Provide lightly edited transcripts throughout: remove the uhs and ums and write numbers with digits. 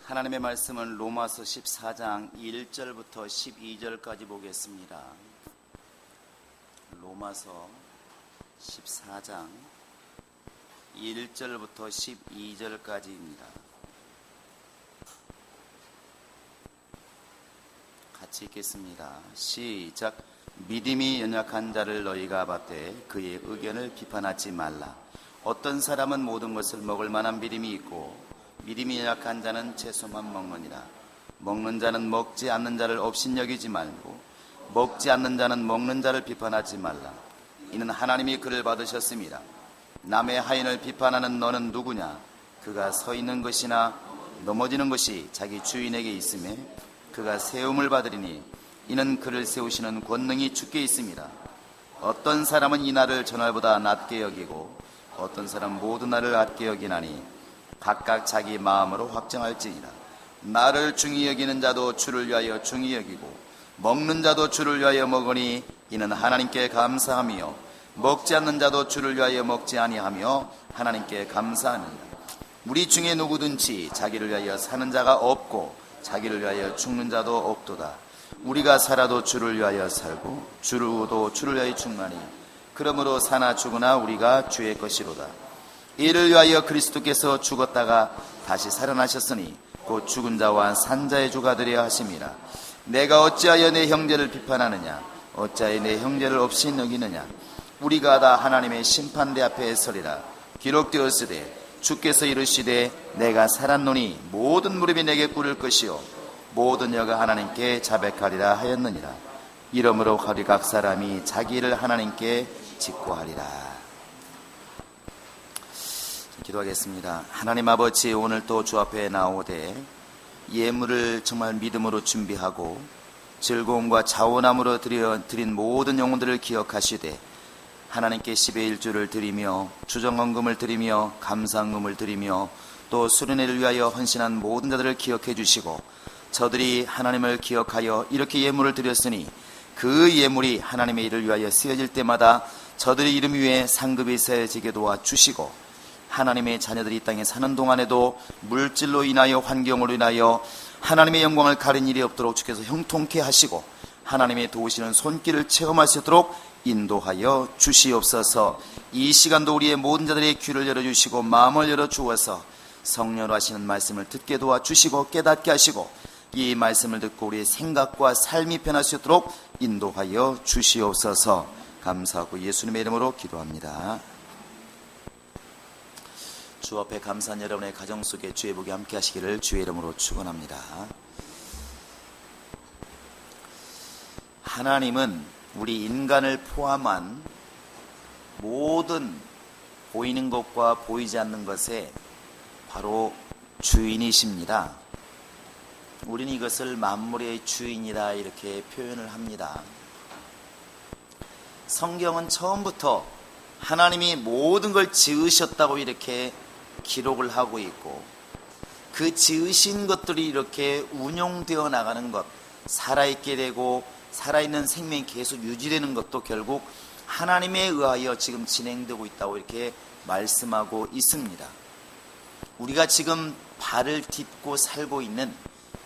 하나님의 말씀은 로마서 14장 1절부터 12절까지 보겠습니다. 로마서 14장 1절부터 12절까지입니다. 같이 읽겠습니다. 시작. 믿음이 연약한 자를 너희가 받되 그의 의견을 비판하지 말라. 어떤 사람은 모든 것을 먹을 만한 믿음이 있고 믿음이 연약한 자는 채소만 먹느니라. 먹는 자는 먹지 않는 자를 업신여기지 말고 먹지 않는 자는 먹는 자를 비판하지 말라. 이는 하나님이 그를 받으셨습니다. 남의 하인을 비판하는 너는 누구냐? 그가 서 있는 것이나 넘어지는 것이 자기 주인에게 있음에 그가 세움을 받으리니 이는 그를 세우시는 권능이 주께 있습니다. 어떤 사람은 이 날을 전날보다 낮게 여기고 어떤 사람은 모든 날을 낮게 여기나니 각각 자기 마음으로 확정할지니라. 나를 중히 여기는 자도 주를 위하여 중히 여기고 먹는 자도 주를 위하여 먹으니 이는 하나님께 감사하며 먹지 않는 자도 주를 위하여 먹지 아니하며 하나님께 감사하느니라. 우리 중에 누구든지 자기를 위하여 사는 자가 없고 자기를 위하여 죽는 자도 없도다. 우리가 살아도 주를 위하여 살고 죽어도 주를 위하여 죽나니 그러므로 사나 죽으나 우리가 주의 것이로다. 이를 위하여 그리스도께서 죽었다가 다시 살아나셨으니 곧 죽은 자와 산 자의 주가 되려 하심이라. 내가 어찌하여 내 형제를 비판하느냐? 어찌하여 내 형제를 없이 여기느냐? 우리가 다 하나님의 심판대 앞에 서리라. 기록되었으되 주께서 이르시되 내가 살았노니 모든 무릎이 내게 꿇을 것이요 모든 혀가 하나님께 자백하리라 하였느니라. 이러므로 각 사람이 자기 일을 하나님께 직고하리라. 기도하겠습니다. 하나님 아버지, 오늘 또 주 앞에 나오되 예물을 정말 믿음으로 준비하고 즐거움과 자원함으로 드린 모든 영혼들을 기억하시되 하나님께 10의 1주를 드리며 주정헌금을 드리며 감사헌금을 드리며 또 수련회를 위하여 헌신한 모든 자들을 기억해 주시고 저들이 하나님을 기억하여 이렇게 예물을 드렸으니 그 예물이 하나님의 일을 위하여 쓰여질 때마다 저들의 이름 위에 상급이 세워지게 도와주시고 하나님의 자녀들이 이 땅에 사는 동안에도 물질로 인하여 환경으로 인하여 하나님의 영광을 가린 일이 없도록 주께서 형통케 하시고 하나님의 도우시는 손길을 체험할 수 있도록 인도하여 주시옵소서. 이 시간도 우리의 모든 자들의 귀를 열어주시고 마음을 열어주어서 성령으로 하시는 말씀을 듣게 도와주시고 깨닫게 하시고 이 말씀을 듣고 우리의 생각과 삶이 변할 수 있도록 인도하여 주시옵소서. 감사하고 예수님의 이름으로 기도합니다. 주 앞에 감사한 여러분의 가정 속에 주의 복이 함께 하시기를 주의 이름으로 축원합니다. 하나님은 우리 인간을 포함한 모든 보이는 것과 보이지 않는 것에 바로 주인이십니다. 우리는 이것을 만물의 주인이라 이렇게 표현을 합니다. 성경은 처음부터 하나님이 모든 걸 지으셨다고 이렇게 기록을 하고 있고 그 지으신 것들이 이렇게 운용되어 나가는 것, 살아있게 되고 살아있는 생명이 계속 유지되는 것도 결국 하나님에 의하여 지금 진행되고 있다고 이렇게 말씀하고 있습니다. 우리가 지금 발을 딛고 살고 있는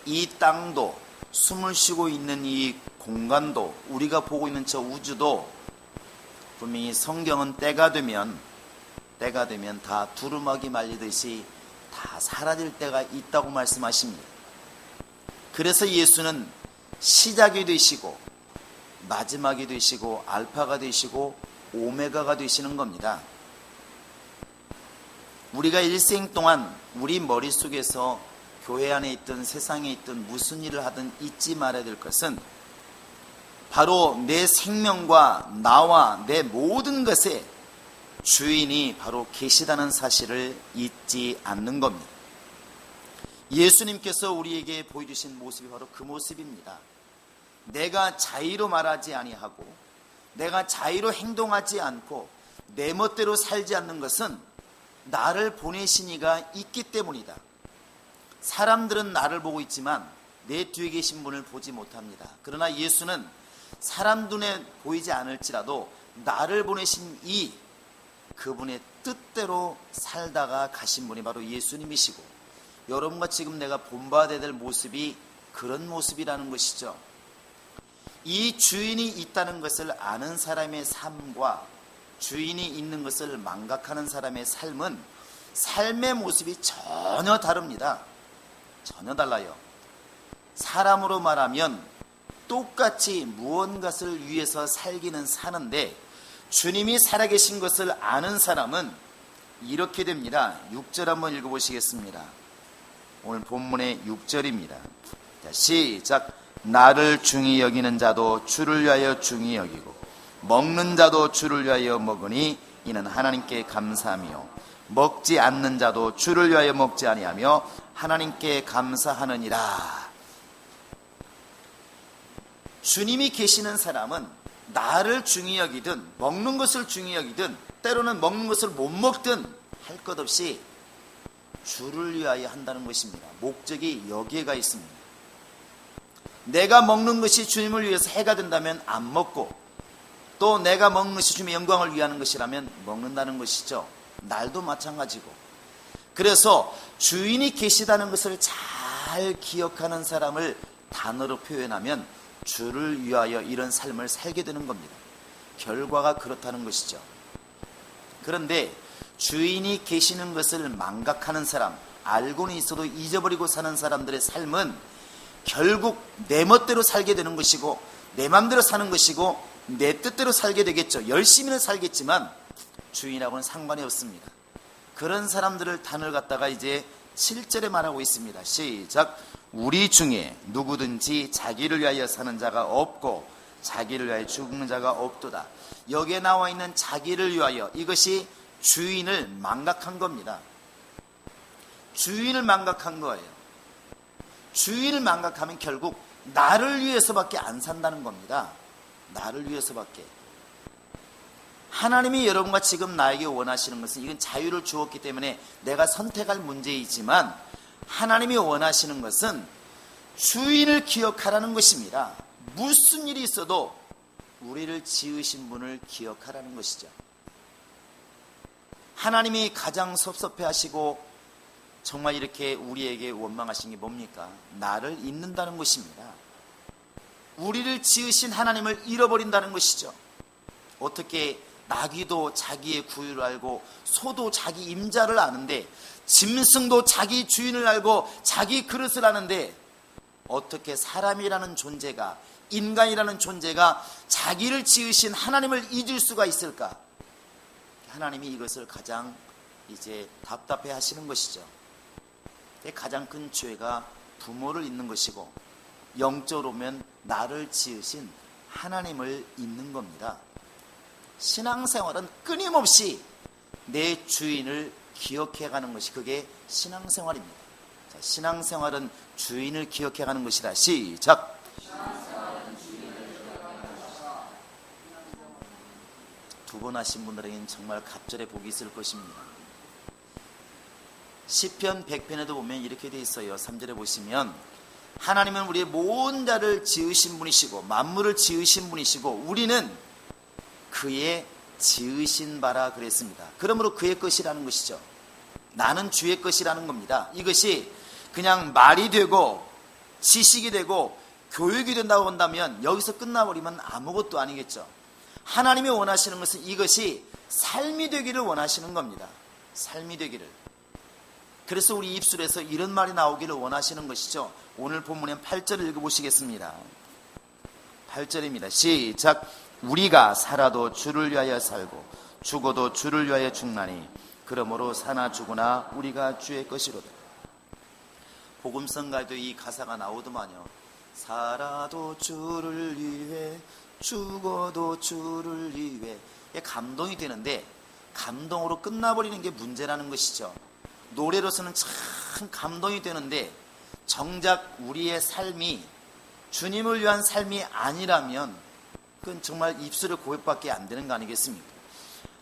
이 땅도 숨을 쉬고 있는 이 공간도 우리가 보고 있는 저 우주도 분명히 성경은 때가 되면 다 두루마기 말리듯이 다 사라질 때가 있다고 말씀하십니다. 그래서 예수는 시작이 되시고 마지막이 되시고 알파가 되시고 오메가가 되시는 겁니다. 우리가 일생 동안 우리 머릿속에서 교회 안에 있든 세상에 있든 무슨 일을 하든 잊지 말아야 될 것은 바로 내 생명과 나와 내 모든 것에 주인이 바로 계시다는 사실을 잊지 않는 겁니다. 예수님께서 우리에게 보여주신 모습이 바로 그 모습입니다. 내가 자의로 말하지 아니하고 내가 자의로 행동하지 않고 내 멋대로 살지 않는 것은 나를 보내신 이가 있기 때문이다. 사람들은 나를 보고 있지만 내 뒤에 계신 분을 보지 못합니다. 그러나 예수는 사람 눈에 보이지 않을지라도 나를 보내신 그분의 뜻대로 살다가 가신 분이 바로 예수님이시고 여러분과 지금 내가 본받아야 될 모습이 그런 모습이라는 것이죠. 이 주인이 있다는 것을 아는 사람의 삶과 주인이 있는 것을 망각하는 사람의 삶은 삶의 모습이 전혀 다릅니다. 전혀 달라요. 사람으로 말하면 똑같이 무언가를 위해서 살기는 사는데 주님이 살아계신 것을 아는 사람은 이렇게 됩니다. 6절 한번 읽어보시겠습니다. 오늘 본문의 6절입니다. 자, 시작. 나를 중히 여기는 자도 주를 위하여 중히 여기고 먹는 자도 주를 위하여 먹으니 이는 하나님께 감사하며 먹지 않는 자도 주를 위하여 먹지 아니하며 하나님께 감사하느니라. 주님이 계시는 사람은 나를 중히 여기든 먹는 것을 중히 여기든 때로는 먹는 것을 못 먹든 할 것 없이 주를 위하여 한다는 것입니다. 목적이 여기에가 있습니다. 내가 먹는 것이 주님을 위해서 해가 된다면 안 먹고 또 내가 먹는 것이 주님의 영광을 위하는 것이라면 먹는다는 것이죠. 날도 마찬가지고. 그래서 주인이 계시다는 것을 잘 기억하는 사람을 단어로 표현하면 주를 위하여 이런 삶을 살게 되는 겁니다. 결과가 그렇다는 것이죠. 그런데 주인이 계시는 것을 망각하는 사람, 알고는 있어도 잊어버리고 사는 사람들의 삶은 결국 내 멋대로 살게 되는 것이고 내 맘대로 사는 것이고 내 뜻대로 살게 되겠죠. 열심히는 살겠지만 주인하고는 상관이 없습니다. 그런 사람들을 단을 갖다가 이제 7절에 말하고 있습니다. 시작. 우리 중에 누구든지 자기를 위하여 사는 자가 없고 자기를 위하여 죽는 자가 없도다. 여기에 나와 있는 자기를 위하여, 이것이 주인을 망각한 겁니다. 주인을 망각한 거예요. 주인을 망각하면 결국 나를 위해서밖에 안 산다는 겁니다. 나를 위해서밖에. 하나님이 여러분과 지금 나에게 원하시는 것은, 이건 자유를 주었기 때문에 내가 선택할 문제이지만 하나님이 원하시는 것은 주인을 기억하라는 것입니다. 무슨 일이 있어도 우리를 지으신 분을 기억하라는 것이죠. 하나님이 가장 섭섭해하시고 정말 이렇게 우리에게 원망하신 게 뭡니까? 나를 잊는다는 것입니다. 우리를 지으신 하나님을 잃어버린다는 것이죠. 어떻게 나귀도 자기의 구유를 알고 소도 자기 임자를 아는데 짐승도 자기 주인을 알고 자기 그릇을 아는데 어떻게 사람이라는 존재가, 인간이라는 존재가 자기를 지으신 하나님을 잊을 수가 있을까? 하나님이 이것을 가장 이제 답답해 하시는 것이죠. 가장 큰 죄가 부모를 잊는 것이고 영적으로 보면 나를 지으신 하나님을 잊는 겁니다. 신앙생활은 끊임없이 내 주인을 기억해가는 것이, 그게 신앙생활입니다. 자, 신앙생활은 주인을 기억해가는 것이다. 시작. 두 번 하신 분들에게는 정말 갑절의 복이 있을 것입니다. 시편 100편에도 보면 이렇게 돼 있어요. 3절에 보시면 하나님은 우리의 모든 자를 지으신 분이시고 만물을 지으신 분이시고 우리는 그의 지으신 바라 그랬습니다. 그러므로 그의 것이라는 것이죠. 나는 주의 것이라는 겁니다. 이것이 그냥 말이 되고 지식이 되고 교육이 된다고 한다면 여기서 끝나버리면 아무것도 아니겠죠. 하나님이 원하시는 것은 이것이 삶이 되기를 원하시는 겁니다. 삶이 되기를. 그래서 우리 입술에서 이런 말이 나오기를 원하시는 것이죠. 오늘 본문의 8절을 읽어보시겠습니다. 8절입니다. 시작. 우리가 살아도 주를 위하여 살고 죽어도 주를 위하여 죽나니 그러므로 사나 죽으나 우리가 주의 것이로다. 복음성가에도 이 가사가 나오더만요. 살아도 주를 위해 죽어도 주를 위해. 감동이 되는데 감동으로 끝나버리는 게 문제라는 것이죠. 노래로서는 참 감동이 되는데 정작 우리의 삶이 주님을 위한 삶이 아니라면 그건 정말 입술의 고백밖에 안 되는 거 아니겠습니까?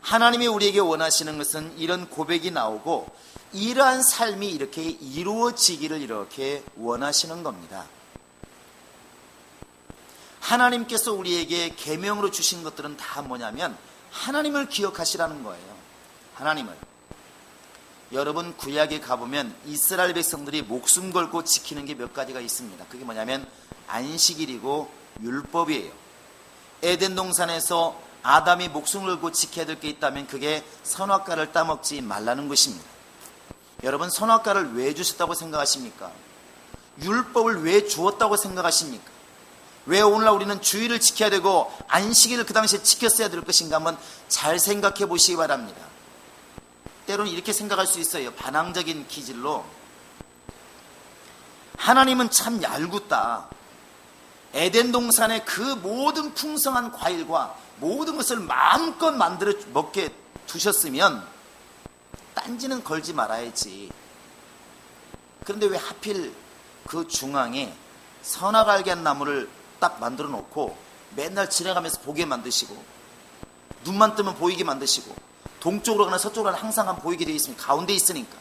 하나님이 우리에게 원하시는 것은 이런 고백이 나오고 이러한 삶이 이렇게 이루어지기를 이렇게 원하시는 겁니다. 하나님께서 우리에게 계명으로 주신 것들은 다 뭐냐면 하나님을 기억하시라는 거예요. 하나님을. 여러분 구약에 가보면 이스라엘 백성들이 목숨 걸고 지키는 게 몇 가지가 있습니다. 그게 뭐냐면 안식일이고 율법이에요. 에덴 동산에서 아담이 목숨을 걸고 지켜야 될 게 있다면 그게 선악과를 따먹지 말라는 것입니다. 여러분, 선악과를 왜 주셨다고 생각하십니까? 율법을 왜 주었다고 생각하십니까? 왜 오늘날 우리는 주일을 지켜야 되고 안식일을 그 당시에 지켰어야 될 것인가 한번 잘 생각해 보시기 바랍니다. 때로는 이렇게 생각할 수 있어요. 반항적인 기질로, 하나님은 참 얄궂다. 에덴 동산의 그 모든 풍성한 과일과 모든 것을 마음껏 만들어 먹게 두셨으면 딴지는 걸지 말아야지. 그런데 왜 하필 그 중앙에 선악 알게 한 나무를 딱 만들어 놓고 맨날 지나가면서 보게 만드시고, 눈만 뜨면 보이게 만드시고, 동쪽으로 가나 서쪽으로 가나 항상 보이게 되어 있습니다. 가운데 있으니까.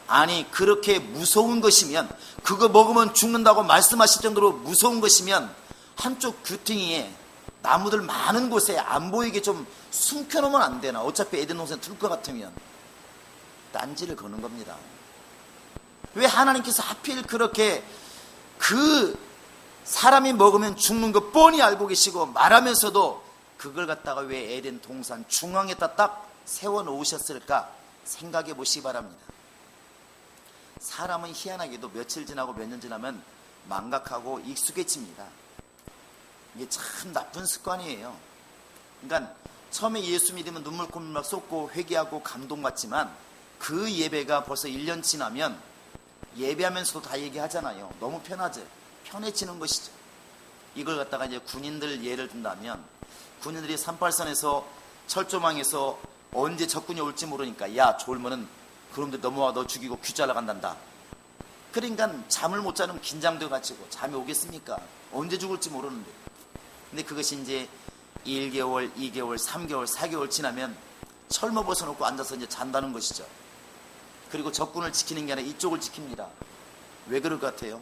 아니, 그렇게 무서운 것이면, 그거 먹으면 죽는다고 말씀하실 정도로 무서운 것이면 한쪽 귀퉁이에 나무들 많은 곳에 안 보이게 좀 숨겨놓으면 안 되나? 어차피 에덴 동산에 둘 것 같으면. 딴지를 거는 겁니다. 왜 하나님께서 하필 그렇게 그 사람이 먹으면 죽는 거 뻔히 알고 계시고 말하면서도 그걸 갖다가 왜 에덴 동산 중앙에다 딱 세워놓으셨을까 생각해 보시기 바랍니다. 사람은 희한하게도 며칠 지나고 몇 년 지나면 망각하고 익숙해집니다. 이게 참 나쁜 습관이에요. 그러니까 처음에 예수 믿으면 눈물 콧물 막 쏟고 회개하고 감동받지만 그 예배가 벌써 1년 지나면 예배하면서도 다 얘기하잖아요. 너무 편해지는 것이죠. 이걸 갖다가 이제 군인들 예를 든다면, 군인들이 38선에서 철조망에서 언제 적군이 올지 모르니까, 야 졸면은 그놈들 넘어와 너 죽이고 귀 잘라간단다. 그러니까 잠을 못 자는 긴장돼 가지고 잠이 오겠습니까? 언제 죽을지 모르는데. 근데 그것이 이제 1개월, 2개월, 3개월, 4개월 지나면 철모 벗어놓고 앉아서 이제 잔다는 것이죠. 그리고 적군을 지키는 게 아니라 이쪽을 지킵니다. 왜 그럴 것 같아요?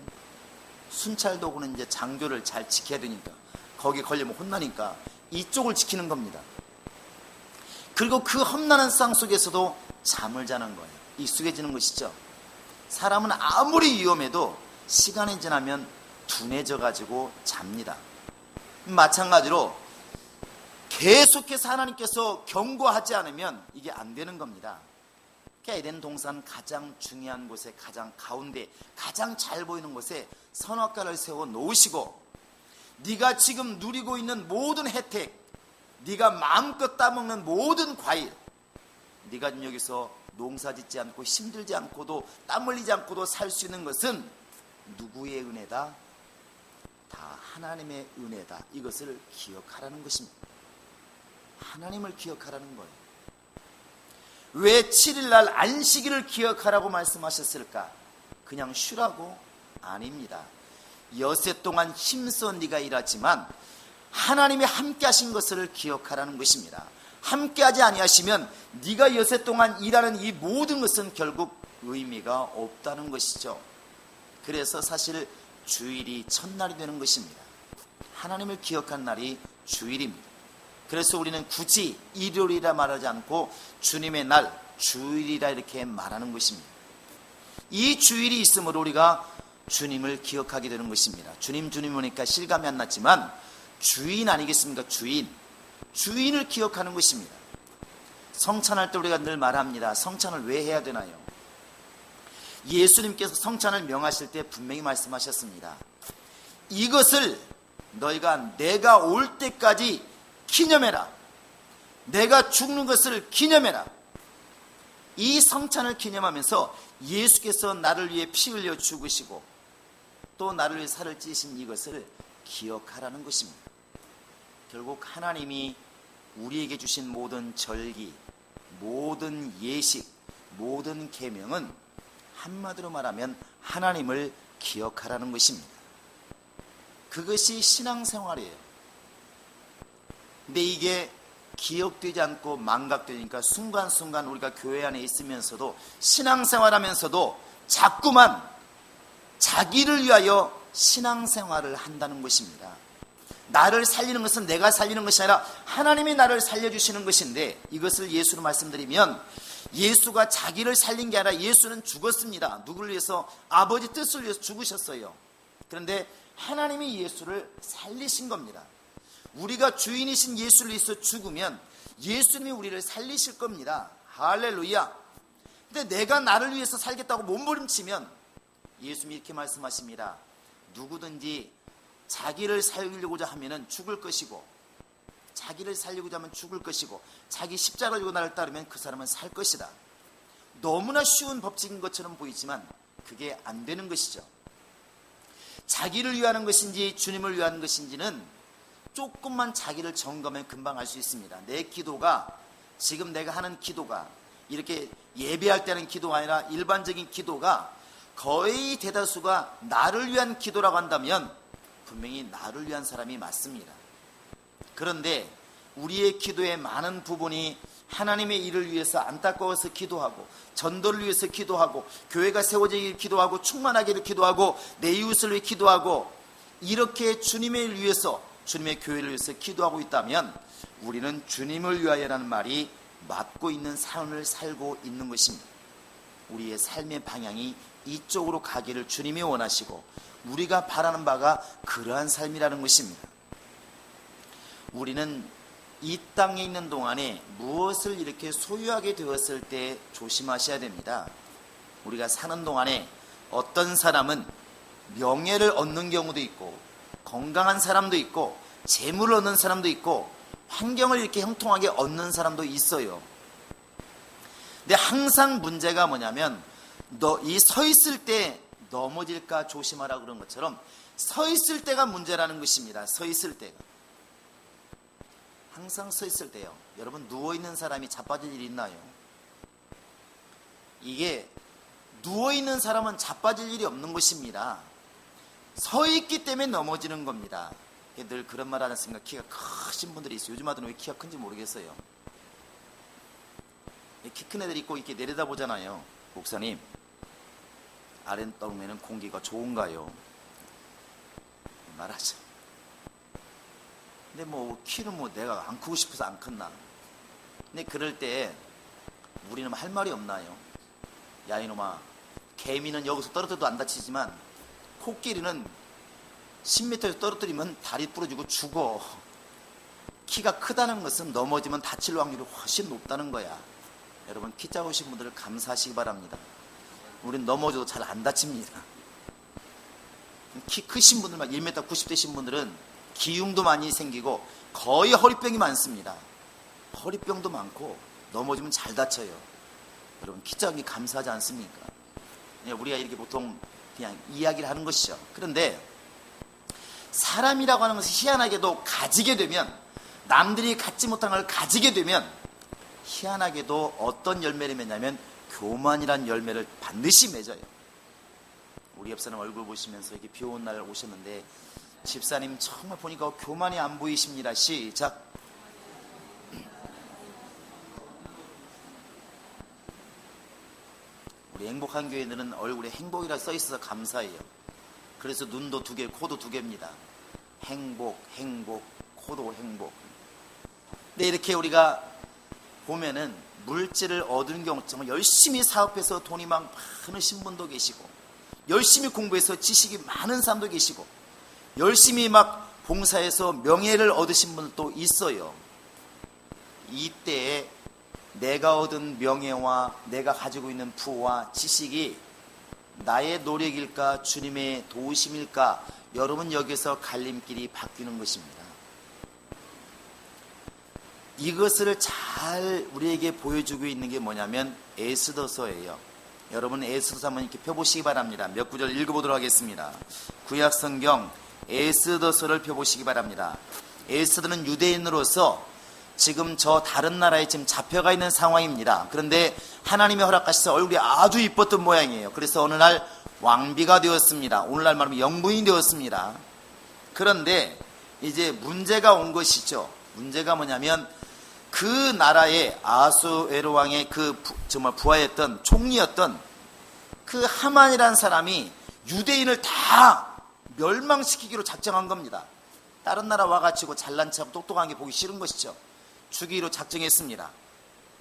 순찰도구는 이제 장교를 잘 지켜야 되니까, 거기 걸리면 혼나니까 이쪽을 지키는 겁니다. 그리고 그 험난한 쌍 속에서도 잠을 자는 거예요. 익숙해지는 것이죠. 사람은 아무리 위험해도 시간이 지나면 둔해져 가지고 잡니다. 마찬가지로 계속해서 하나님께서 경고하지 않으면 이게 안 되는 겁니다. 에덴 동산 가장 중요한 곳에, 가장 가운데, 가장 잘 보이는 곳에 선악과를 세워 놓으시고, 네가 지금 누리고 있는 모든 혜택, 네가 마음껏 따먹는 모든 과일, 네가 지금 여기서 농사짓지 않고 힘들지 않고도 땀 흘리지 않고도 살 수 있는 것은 누구의 은혜다? 다 하나님의 은혜다. 이것을 기억하라는 것입니다. 하나님을 기억하라는 거예요. 왜 7일날 안식일을 기억하라고 말씀하셨을까? 그냥 쉬라고? 아닙니다. 여세 동안 힘써 네가 일하지만 하나님이 함께 하신 것을 기억하라는 것입니다. 함께 하지 아니하시면 네가 여세 동안 일하는 이 모든 것은 결국 의미가 없다는 것이죠. 그래서 사실 주일이 첫날이 되는 것입니다. 하나님을 기억한 날이 주일입니다. 그래서 우리는 굳이 일요일이라 말하지 않고 주님의 날, 주일이라 이렇게 말하는 것입니다. 이 주일이 있으므로 우리가 주님을 기억하게 되는 것입니다. 주님 보니까 실감이 안 났지만 주인 아니겠습니까? 주인을 기억하는 것입니다. 성찬할 때 우리가 늘 말합니다. 성찬을 왜 해야 되나요? 예수님께서 성찬을 명하실 때 분명히 말씀하셨습니다. 이것을 너희가 내가 올 때까지 기념해라. 내가 죽는 것을 기념해라. 이 성찬을 기념하면서 예수께서 나를 위해 피 흘려 죽으시고 또 나를 위해 살을 찌신 이것을 기억하라는 것입니다. 결국 하나님이 우리에게 주신 모든 절기, 모든 예식, 모든 계명은 한마디로 말하면 하나님을 기억하라는 것입니다. 그것이 신앙생활이에요. 근데 이게 기억되지 않고 망각되니까 순간순간 우리가 교회 안에 있으면서도 신앙생활하면서도 자꾸만 자기를 위하여 신앙생활을 한다는 것입니다. 나를 살리는 것은 내가 살리는 것이 아니라 하나님이 나를 살려주시는 것인데, 이것을 예수로 말씀드리면 예수가 자기를 살린 게 아니라 예수는 죽었습니다. 누구를 위해서? 아버지 뜻을 위해서 죽으셨어요. 그런데 하나님이 예수를 살리신 겁니다. 우리가 주인이신 예수를 위해서 죽으면 예수님이 우리를 살리실 겁니다. 할렐루야. 근데 내가 나를 위해서 살겠다고 몸부림치면 예수님이 이렇게 말씀하십니다. 누구든지 자기를 살리고자 하면 죽을 것이고, 자기를 살리고자 하면 죽을 것이고, 자기 십자가를 지고 나를 따르면 그 사람은 살 것이다. 너무나 쉬운 법칙인 것처럼 보이지만 그게 안 되는 것이죠. 자기를 위하는 것인지 주님을 위하는 것인지는 조금만 자기를 점검하면 금방 알 수 있습니다. 내 기도가, 지금 내가 하는 기도가 이렇게 예배할 때는 기도가 아니라 일반적인 기도가 거의 대다수가 나를 위한 기도라고 한다면 분명히 나를 위한 사람이 맞습니다. 그런데 우리의 기도의 많은 부분이 하나님의 일을 위해서 안타까워서 기도하고, 전도를 위해서 기도하고, 교회가 세워지기를 기도하고, 충만하기를 기도하고, 내 이웃을 위해 기도하고, 이렇게 주님을 위해서, 주님의 교회를 위해서 기도하고 있다면 우리는 주님을 위하여라는 말이 맞고 있는 삶을 살고 있는 것입니다. 우리의 삶의 방향이 이쪽으로 가기를 주님이 원하시고 우리가 바라는 바가 그러한 삶이라는 것입니다. 우리는 이 땅에 있는 동안에 무엇을 이렇게 소유하게 되었을 때 조심하셔야 됩니다. 우리가 사는 동안에 어떤 사람은 명예를 얻는 경우도 있고, 건강한 사람도 있고, 재물을 얻는 사람도 있고, 환경을 이렇게 형통하게 얻는 사람도 있어요. 근데 항상 문제가 뭐냐면 이 서 있을 때 넘어질까 조심하라 그런 것처럼 서 있을 때가 문제라는 것입니다. 서 있을 때가. 항상 서 있을 때요. 여러분, 누워있는 사람이 자빠질 일이 있나요? 이게 누워있는 사람은 자빠질 일이 없는 것입니다. 서 있기 때문에 넘어지는 겁니다. 늘 그런 말 하지 않습니까? 키가 크신 분들이 있어요. 요즘 아들은 왜 키가 큰지 모르겠어요. 키 큰 애들이 있고 이렇게 내려다보잖아요. 목사님, 아랫동네는 공기가 좋은가요? 말하죠. 근데 뭐 키는 뭐 내가 안 크고 싶어서 안 컸나? 근데 그럴 때 우리는 할 말이 없나요? 야 이놈아, 개미는 여기서 떨어져도 안 다치지만 코끼리는 10m에서 떨어뜨리면 다리 부러지고 죽어. 키가 크다는 것은 넘어지면 다칠 확률이 훨씬 높다는 거야. 여러분, 키 작으신 분들을 감사하시기 바랍니다. 우린 넘어져도 잘 안 다칩니다. 키 크신 분들, 막 1m 90 되신 분들은 기흉도 많이 생기고 거의 허리병이 많습니다. 허리병도 많고 넘어지면 잘 다쳐요. 여러분, 키 작은 게 감사하지 않습니까? 우리가 이렇게 보통 그냥 이야기를 하는 것이죠. 그런데 사람이라고 하는 것을 희한하게도 가지게 되면, 남들이 갖지 못한 걸 가지게 되면 희한하게도 어떤 열매를 맺냐면 교만이란 열매를 반드시 맺어요. 우리 옆 사람 얼굴 보시면서 이렇게 비 오는 날 오셨는데, 집사님 정말 보니까 교만이 안 보이십니다. 시작. 우리 행복한 교회들은 얼굴에 행복이라 써있어서 감사해요. 그래서 눈도 2개, 코도 2개입니다. 행복, 행복, 코도 행복. 근데 이렇게 우리가 보면은 물질을 얻은 경우, 정말 열심히 사업해서 돈이 막 많으신 분도 계시고, 열심히 공부해서 지식이 많은 사람도 계시고, 열심히 막 봉사해서 명예를 얻으신 분들도 있어요. 이때에 내가 얻은 명예와 내가 가지고 있는 부와 지식이 나의 노력일까 주님의 도우심일까, 여러분 여기서 갈림길이 바뀌는 것입니다. 이것을 잘 우리에게 보여주고 있는 게 뭐냐면 에스더서예요. 여러분, 에스더서 한번 이렇게 펴보시기 바랍니다. 몇 구절 읽어보도록 하겠습니다. 구약성경 에스더서를 펴보시기 바랍니다. 에스더는 유대인으로서 지금 저 다른 나라에 지금 잡혀가 있는 상황입니다. 그런데 하나님이 허락하셔서 얼굴이 아주 이뻤던 모양이에요. 그래서 어느 날 왕비가 되었습니다. 오늘날 말하면 영부인이 되었습니다. 그런데 이제 문제가 온 것이죠. 문제가 뭐냐면 그 나라의 아수에로 왕의 정말 부하였던 총리였던 그 하만이라는 사람이 유대인을 다 멸망시키기로 작정한 겁니다. 다른 나라 와가지고 잘난 척 똑똑한 게 보기 싫은 것이죠. 죽이기로 작정했습니다.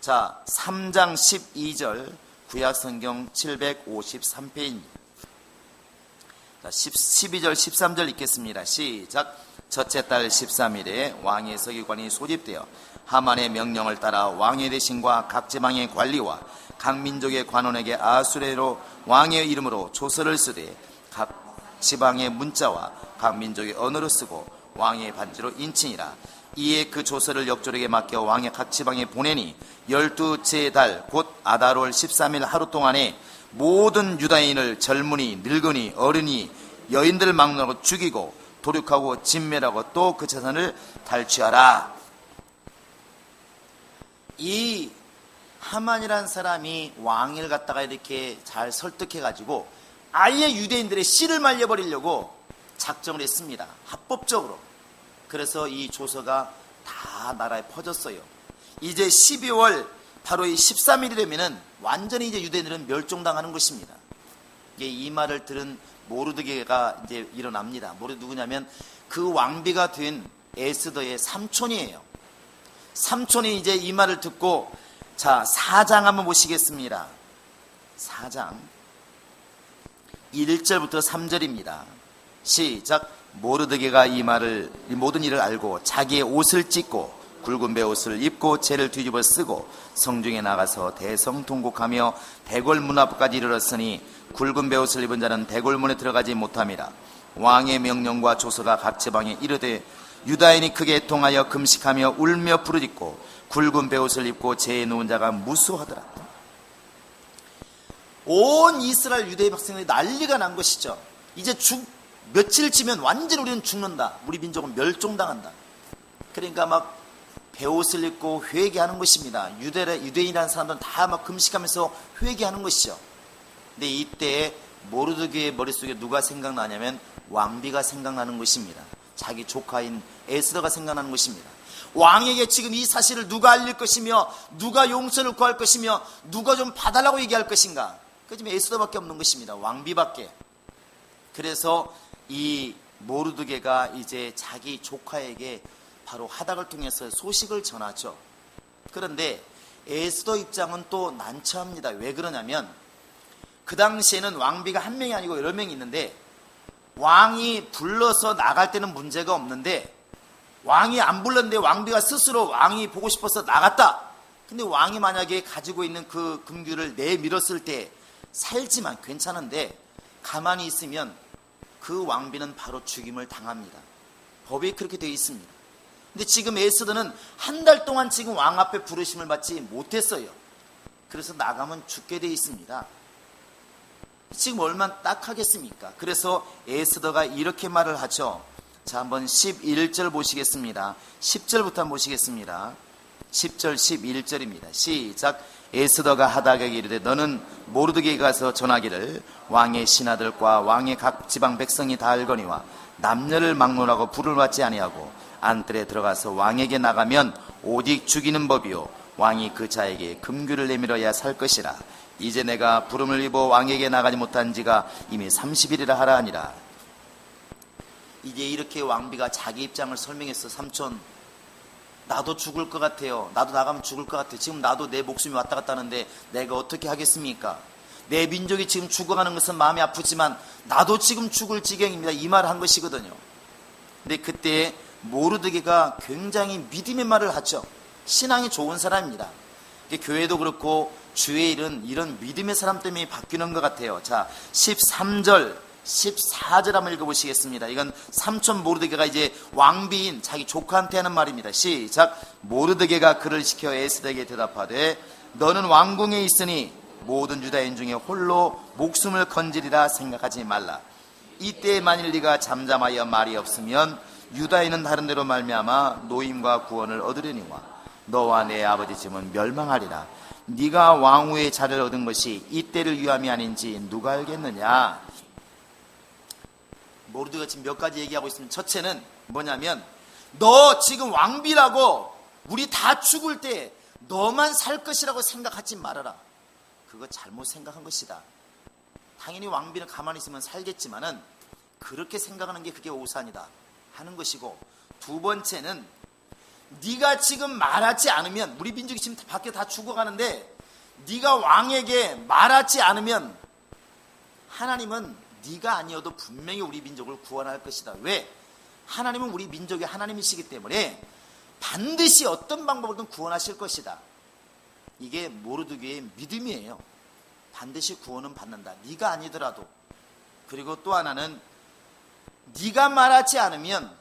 자, 3장 12절 구약성경 753페이지입니다. 자, 12절 13절 읽겠습니다. 시작. 첫째 달 13일에 왕의 서기관이 소집되어 하만의 명령을 따라 왕의 대신과 각 지방의 관리와 각 민족의 관원에게 아수레로 왕의 이름으로 조서를 쓰되 각 지방의 문자와 각 민족의 언어로 쓰고 왕의 반지로 인치니라. 이에 그 조서를 역졸에게 맡겨 왕의 각 지방에 보내니 12째 달 곧 아달월 13일 하루 동안에 모든 유다인을 젊은이 늙은이 어른이 여인들을 막론하고 죽이고 도륙하고 진멸하고 또 그 재산을 탈취하라. 이 하만이라는 사람이 왕을 갖다가 이렇게 잘 설득해가지고 아예 유대인들의 씨를 말려버리려고 작정을 했습니다. 합법적으로. 그래서 이 조서가 다 나라에 퍼졌어요. 이제 12월 바로 이 13일이 되면은 완전히 이제 유대인들은 멸종당하는 것입니다. 이 말을 들은 모르드게가 이제 일어납니다. 누구냐면 그 왕비가 된 에스더의 삼촌이에요. 삼촌이 이제 이 말을 듣고, 자, 4장 한번 보시겠습니다. 4장 1절부터 3절입니다. 시작. 모르드게가 이 모든 일을 알고 자기의 옷을 찢고 굵은 베옷을 입고 재를 뒤집어 쓰고 성중에 나가서 대성통곡하며 대궐문 앞까지 이르렀으니 굵은 베옷을 입은 자는 대궐문에 들어가지 못함이라. 왕의 명령과 조서가 각 지방에 이르되 유다인이 크게 통하여 금식하며 울며 부르짖고 굵은 베옷을 입고 재에 누운 자가 무수하더라. 온 이스라엘 유대의 백성들이 난리가 난 것이죠. 이제 며칠 지면 완전히 우리는 죽는다. 우리 민족은 멸종당한다. 그러니까 막 베옷을 입고 회개하는 것입니다. 유대인이라는 사람들은 다 막 금식하면서 회개하는 것이죠. 근데 이때 모르드게의 머릿속에 누가 생각나냐면 왕비가 생각나는 것입니다. 자기 조카인 에스더가 생각나는 것입니다. 왕에게 지금 이 사실을 누가 알릴 것이며 누가 용서를 구할 것이며 누가 좀 봐달라고 얘기할 것인가. 그 지금 에스더밖에 없는 것입니다. 왕비밖에. 그래서 이 모르드게가 이제 자기 조카에게 바로 하닥을 통해서 소식을 전하죠. 그런데 에스더 입장은 또 난처합니다. 왜 그러냐면 그 당시에는 왕비가 한 명이 아니고 여러 명이 있는데 왕이 불러서 나갈 때는 문제가 없는데 왕이 안 불렀는데 왕비가 스스로 왕이 보고 싶어서 나갔다. 근데 왕이 만약에 가지고 있는 그 금규를 내밀었을 때 살지만 괜찮은데 가만히 있으면 그 왕비는 바로 죽임을 당합니다. 법이 그렇게 되어 있습니다. 근데 지금 에스더는 한 달 동안 지금 왕 앞에 부르심을 받지 못했어요. 그래서 나가면 죽게 되어 있습니다. 지금 얼마나 딱하겠습니까? 그래서 에스더가 이렇게 말을 하죠. 자, 한번 11절 보시겠습니다. 10절부터 한번 보시겠습니다. 10절 11절입니다. 시작. 에스더가 하닥에게 이르되 너는 모르드게에 가서 전하기를 왕의 신하들과 왕의 각 지방 백성이 다 알거니와 남녀를 막론하고 불을 받지 아니하고 안뜰에 들어가서 왕에게 나가면 오직 죽이는 법이요 왕이 그 자에게 금규를 내밀어야 살 것이라. 이제 내가 부름을 입어 왕에게 나가지 못한 지가 이미 30일이라 하라 하니라. 이제 이렇게 왕비가 자기 입장을 설명했어. 삼촌, 나도 죽을 것 같아요. 나도 나가면 죽을 것 같아요. 지금 나도 내 목숨이 왔다 갔다 하는데 내가 어떻게 하겠습니까? 내 민족이 지금 죽어가는 것은 마음이 아프지만 나도 지금 죽을 지경입니다. 이 말을 한 것이거든요. 근데 그때 모르드게가 굉장히 믿음의 말을 하죠. 신앙이 좋은 사람입니다. 교회도 그렇고 주의 일은 이런 믿음의 사람 때문에 바뀌는 것 같아요. 자, 13절 14절 한번 읽어보시겠습니다. 이건 삼촌 모르드게가 이제 왕비인 자기 조카한테 하는 말입니다. 시작. 모르드게가 그를 시켜 에스더에게 대답하되 너는 왕궁에 있으니 모든 유다인 중에 홀로 목숨을 건지리라 생각하지 말라. 이때 만일 네가 잠잠하여 말이 없으면 유다인은 다른 데로 말미암아 노임과 구원을 얻으려니와 너와 내 아버지 집은 멸망하리라. 네가 왕후의 자를 얻은 것이 이때를 위함이 아닌지 누가 알겠느냐. 모르드가 지금 몇 가지 얘기하고 있으면 첫째는 뭐냐면 너 지금 왕비라고 우리 다 죽을 때 너만 살 것이라고 생각하지 말아라. 그거 잘못 생각한 것이다. 당연히 왕비는 가만히 있으면 살겠지만은 그렇게 생각하는 게 그게 오산이다 하는 것이고, 두 번째는 네가 지금 말하지 않으면, 우리 민족이 지금 밖에 다 죽어가는데 네가 왕에게 말하지 않으면 하나님은 네가 아니어도 분명히 우리 민족을 구원할 것이다. 왜? 하나님은 우리 민족의 하나님이시기 때문에 반드시 어떤 방법으로든 구원하실 것이다. 이게 모르드게의 믿음이에요. 반드시 구원은 받는다. 네가 아니더라도. 그리고 또 하나는 네가 말하지 않으면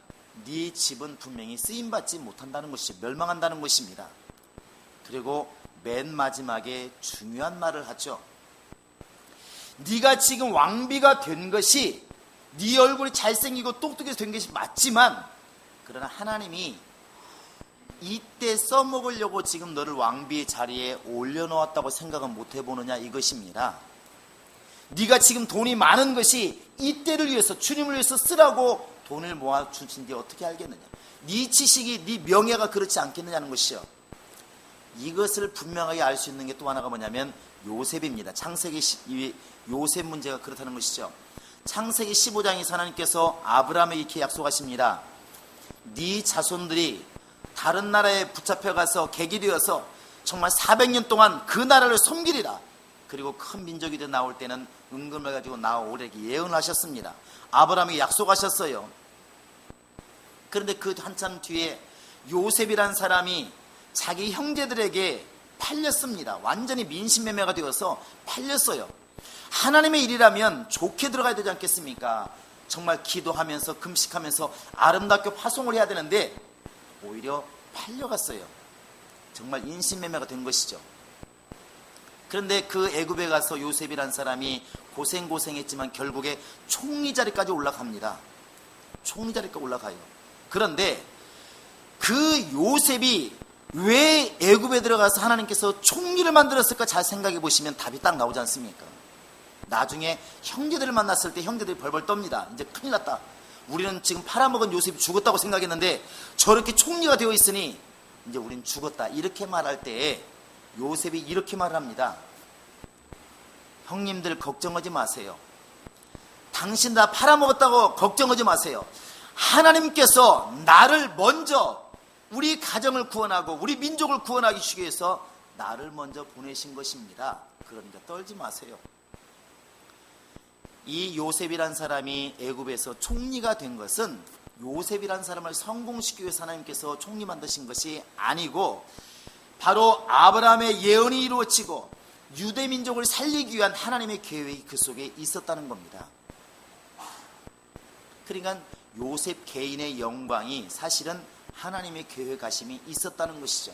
네 집은 분명히 쓰임받지 못한다는 것이죠. 멸망한다는 것입니다. 그리고 맨 마지막에 중요한 말을 하죠. 네가 지금 왕비가 된 것이 네 얼굴이 잘생기고 똑똑해서 된 것이 맞지만, 그러나 하나님이 이때 써먹으려고 지금 너를 왕비의 자리에 올려놓았다고 생각은 못 해보느냐, 이것입니다. 네가 지금 돈이 많은 것이 이때를 위해서, 주님을 위해서 쓰라고 돈을 모아주신지 어떻게 알겠느냐. 네 지식이, 네 명예가 그렇지 않겠느냐는 것이요. 이것을 분명하게 알 수 있는 게 또 하나가 뭐냐면 요셉입니다. 창세기 요셉 문제가 그렇다는 것이죠. 창세기 15장에서 하나님께서 아브라함에게 이렇게 약속하십니다. 네 자손들이 다른 나라에 붙잡혀가서 객이 되어서 정말 400년 동안 그 나라를 섬기리라. 그리고 큰 민족이 돼 나올 때는 은금을 가지고 나오리라 예언을 하셨습니다. 아브라함에게 약속하셨어요. 그런데 그 한참 뒤에 요셉이란 사람이 자기 형제들에게 팔렸습니다. 완전히 민심매매가 되어서 팔렸어요. 하나님의 일이라면 좋게 들어가야 되지 않겠습니까? 정말 기도하면서 금식하면서 아름답게 화송을 해야 되는데 오히려 팔려갔어요. 정말 인신매매가 된 것이죠. 그런데 그 애굽에 가서 요셉이란 사람이 고생했지만 결국에 총리 자리까지 올라갑니다. 총리 자리까지 올라가요. 그런데 그 요셉이 왜 애굽에 들어가서 하나님께서 총리를 만들었을까 잘 생각해 보시면 답이 딱 나오지 않습니까? 나중에 형제들을 만났을 때 형제들이 벌벌 떱니다. 이제 큰일 났다. 우리는 지금 팔아먹은 요셉이 죽었다고 생각했는데 저렇게 총리가 되어 있으니 이제 우린 죽었다. 이렇게 말할 때 요셉이 이렇게 말을 합니다. 형님들 걱정하지 마세요. 당신 다 팔아먹었다고 걱정하지 마세요. 하나님께서 나를 먼저 우리 가정을 구원하고 우리 민족을 구원하기 위해서 나를 먼저 보내신 것입니다. 그러니까 떨지 마세요. 이 요셉이란 사람이 애굽에서 총리가 된 것은 요셉이란 사람을 성공시키기 위해서 하나님께서 총리 만드신 것이 아니고 바로 아브라함의 예언이 이루어지고 유대민족을 살리기 위한 하나님의 계획이 그 속에 있었다는 겁니다. 그러니까 요셉 개인의 영광이 사실은 하나님의 계획하심이 있었다는 것이죠.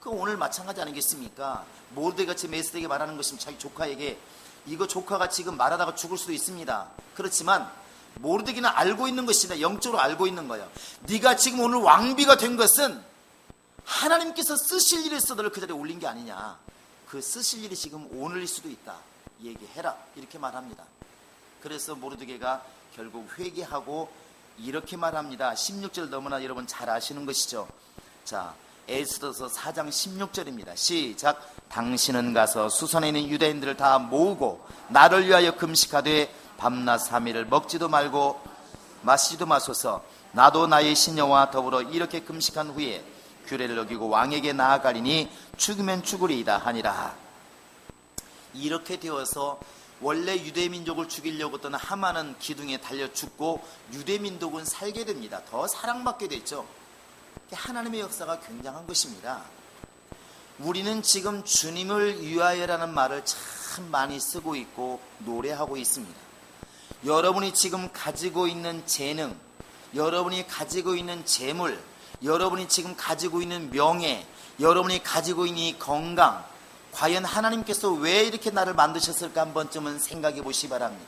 그 오늘 마찬가지 아니겠습니까? 모르드게같이 메스덱에게 말하는 것이면 자기 조카에게 이거 조카가 지금 말하다가 죽을 수도 있습니다. 그렇지만 모르드게는 알고 있는 것이다. 영적으로 알고 있는 거예요. 네가 지금 오늘 왕비가 된 것은 하나님께서 쓰실 일에서 너를 그 자리에 올린 게 아니냐. 그 쓰실 일이 지금 오늘일 수도 있다. 얘기해라. 이렇게 말합니다. 그래서 모르드게가 결국 회개하고 이렇게 말합니다. 16절 너무나 여러분 잘 아시는 것이죠. 자, 에스더서 4장 16절입니다. 시작. 당신은 가서 수선에 있는 유대인들을 다 모으고 나를 위하여 금식하되 밤낮 3일을 먹지도 말고 마시지도 마소서. 나도 나의 시녀와 더불어 이렇게 금식한 후에 규례를 어기고 왕에게 나아가리니 죽으면 죽으리이다 하니라. 이렇게 되어서 원래 유대민족을 죽이려고 했던 하만은 기둥에 달려 죽고 유대민족은 살게 됩니다. 더 사랑받게 됐죠. 하나님의 역사가 굉장한 것입니다. 우리는 지금 주님을 위하여라는 말을 참 많이 쓰고 있고 노래하고 있습니다. 여러분이 지금 가지고 있는 재능, 여러분이 가지고 있는 재물, 여러분이 지금 가지고 있는 명예, 여러분이 가지고 있는 이 건강, 과연 하나님께서 왜 이렇게 나를 만드셨을까 한 번쯤은 생각해 보시기 바랍니다.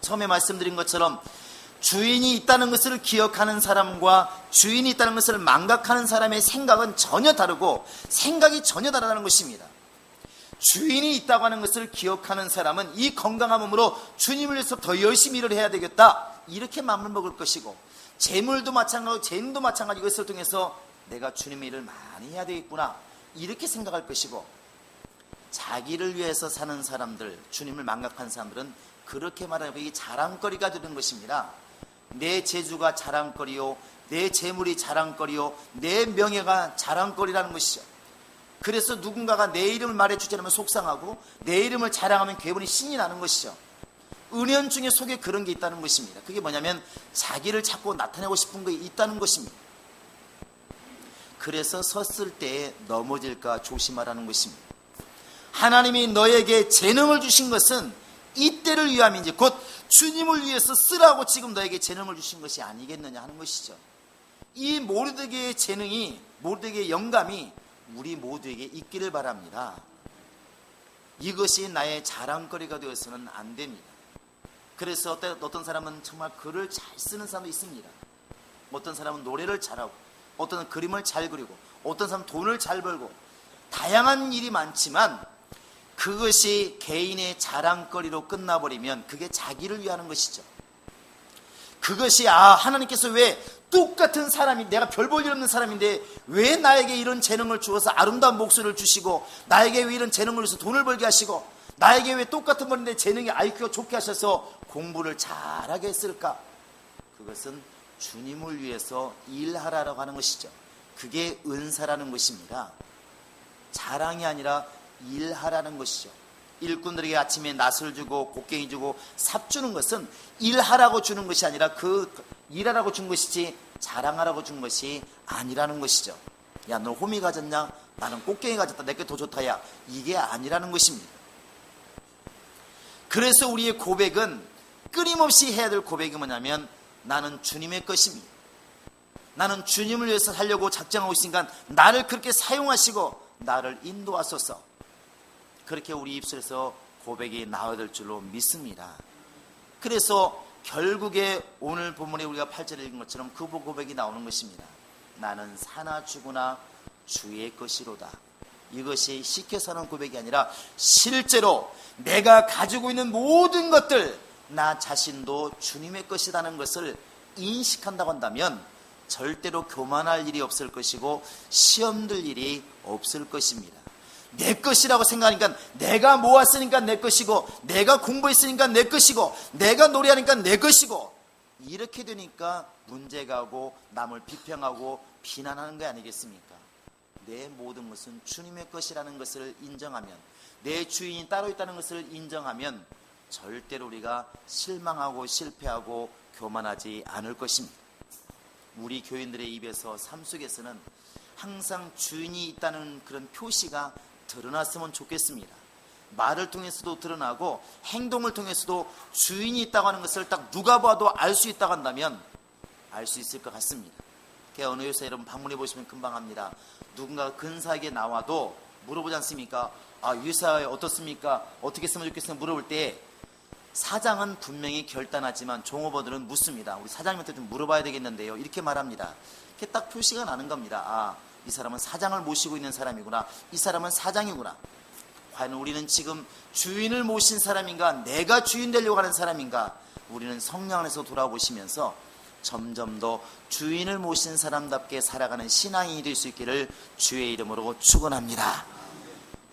처음에 말씀드린 것처럼 주인이 있다는 것을 기억하는 사람과 주인이 있다는 것을 망각하는 사람의 생각은 전혀 다르고 생각이 전혀 다르다는 것입니다. 주인이 있다고 하는 것을 기억하는 사람은 이 건강한 몸으로 주님을 위해서 더 열심히 일을 해야 되겠다, 이렇게 마음을 먹을 것이고, 재물도 마찬가지고 재능도 마찬가지고 이것을 통해서 내가 주님의 일을 많이 해야 되겠구나, 이렇게 생각할 것이고, 자기를 위해서 사는 사람들, 주님을 망각한 사람들은 그렇게 말하고 이게 자랑거리가 되는 것입니다. 내 재주가 자랑거리요, 내 재물이 자랑거리요, 내 명예가 자랑거리라는 것이죠. 그래서 누군가가 내 이름을 말해주지 않으면 속상하고 내 이름을 자랑하면 괴분이 신이 나는 것이죠. 은연중에 속에 그런 게 있다는 것입니다. 그게 뭐냐면 자기를 자꾸 나타내고 싶은 게 있다는 것입니다. 그래서 섰을 때에 넘어질까 조심하라는 것입니다. 하나님이 너에게 재능을 주신 것은 이때를 위함이지 곧 주님을 위해서 쓰라고 지금 너에게 재능을 주신 것이 아니겠느냐 하는 것이죠. 이 모르드게의 재능이, 모르드게의 영감이 우리 모두에게 있기를 바랍니다. 이것이 나의 자랑거리가 되어서는 안 됩니다. 그래서 어떤 사람은 정말 글을 잘 쓰는 사람도 있습니다. 어떤 사람은 노래를 잘하고, 어떤 사람은 그림을 잘 그리고, 어떤 사람은 돈을 잘 벌고, 다양한 일이 많지만 그것이 개인의 자랑거리로 끝나버리면 그게 자기를 위하는 것이죠. 그것이 하나님께서 왜 똑같은 사람이, 내가 별 볼 일 없는 사람인데 왜 나에게 이런 재능을 주어서 아름다운 목소리를 주시고, 나에게 왜 이런 재능을 주어서 돈을 벌게 하시고, 나에게 왜 똑같은 머리인데 재능이 IQ가 좋게 하셔서 공부를 잘하게 했을까? 그것은 주님을 위해서 일하라고 하는 것이죠. 그게 은사라는 것입니다. 자랑이 아니라 일하라는 것이죠. 일꾼들에게 아침에 낫을 주고 곡괭이 주고 삽 주는 것은 일하라고 주는 것이 아니라 그 일하라고 준 것이지 자랑하라고 준 것이 아니라는 것이죠. 야, 너 호미 가졌냐? 나는 곡괭이 가졌다. 내게 더 좋다. 야, 이게 아니라는 것입니다. 그래서 우리의 고백은 끊임없이 해야 될 고백이 뭐냐면 나는 주님의 것입니다. 나는 주님을 위해서 살려고 작정하고 있으니까 나를 그렇게 사용하시고 나를 인도하소서. 그렇게 우리 입술에서 고백이 나와야 될 줄로 믿습니다. 그래서 결국에 오늘 본문에 우리가 8절에 읽은 것처럼 그 고백이 나오는 것입니다. 나는 사나 죽으나 주의 것이로다. 이것이 시켜서 하는 고백이 아니라 실제로 내가 가지고 있는 모든 것들, 나 자신도 주님의 것이라는 것을 인식한다고 한다면 절대로 교만할 일이 없을 것이고 시험 들 일이 없을 것입니다. 내 것이라고 생각하니까, 내가 모았으니까 내 것이고, 내가 공부했으니까 내 것이고, 내가 노래하니까 내 것이고, 이렇게 되니까 문제가 오고 남을 비평하고 비난하는 게 아니겠습니까? 내 모든 것은 주님의 것이라는 것을 인정하면, 내 주인이 따로 있다는 것을 인정하면 절대로 우리가 실망하고 실패하고 교만하지 않을 것입니다. 우리 교인들의 입에서 삶 속에서는 항상 주인이 있다는 그런 표시가 드러났으면 좋겠습니다. 말을 통해서도 드러나고 행동을 통해서도 주인이 있다고 하는 것을 딱 누가 봐도 알 수 있다고 한다면 알 수 있을 것 같습니다. 어느 요새 여러분 방문해 보시면 금방 합니다. 누군가 근사하게 나와도 물어보지 않습니까? 유사에 어떻습니까? 어떻게 했으면 좋겠습니까? 물어볼 때 사장은 분명히 결단하지만 종업원들은 묻습니다. 우리 사장님한테 좀 물어봐야 되겠는데요. 이렇게 말합니다. 이렇게 딱 표시가 나는 겁니다. 이 사람은 사장을 모시고 있는 사람이구나. 이 사람은 사장이구나. 과연 우리는 지금 주인을 모신 사람인가? 내가 주인 되려고 하는 사람인가? 우리는 성령 안에서 돌아보시면서 점점 더 주인을 모신 사람답게 살아가는 신앙인이 될 수 있기를 주의 이름으로 축원합니다.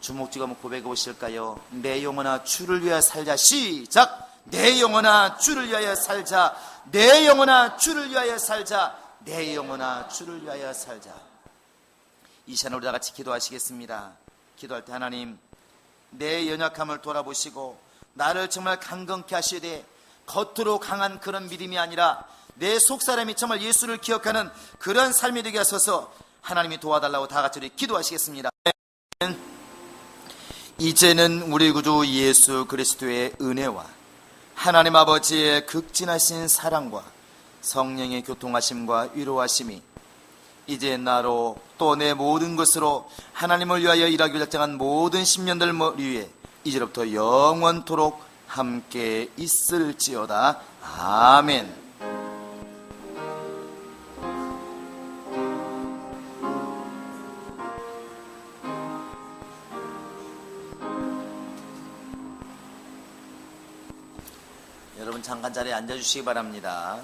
주목지가 한번 고백해 보실까요? 내 영혼아 주를 위하여 살자. 시작! 내 영혼아 주를 위하여 살자. 내 영혼아 주를 위하여 살자. 내 영혼아 주를 위하여 살자. 이 시간 우리 다 같이 기도하시겠습니다. 기도할 때 하나님, 내 연약함을 돌아보시고 나를 정말 강건케 하시되 겉으로 강한 그런 믿음이 아니라 내 속사람이 정말 예수를 기억하는 그런 삶이 되게 하소서. 하나님이 도와달라고 다 같이 우리 기도하시겠습니다. 이제는 우리 구주 예수 그리스도의 은혜와 하나님 아버지의 극진하신 사랑과 성령의 교통하심과 위로하심이 이제 나로 또 내 모든 것으로 하나님을 위하여 일하기 작정한 모든 심년들 위에 이제로부터 영원토록 함께 있을지어다. 아멘. 여러분 잠깐 자리에 앉아주시기 바랍니다.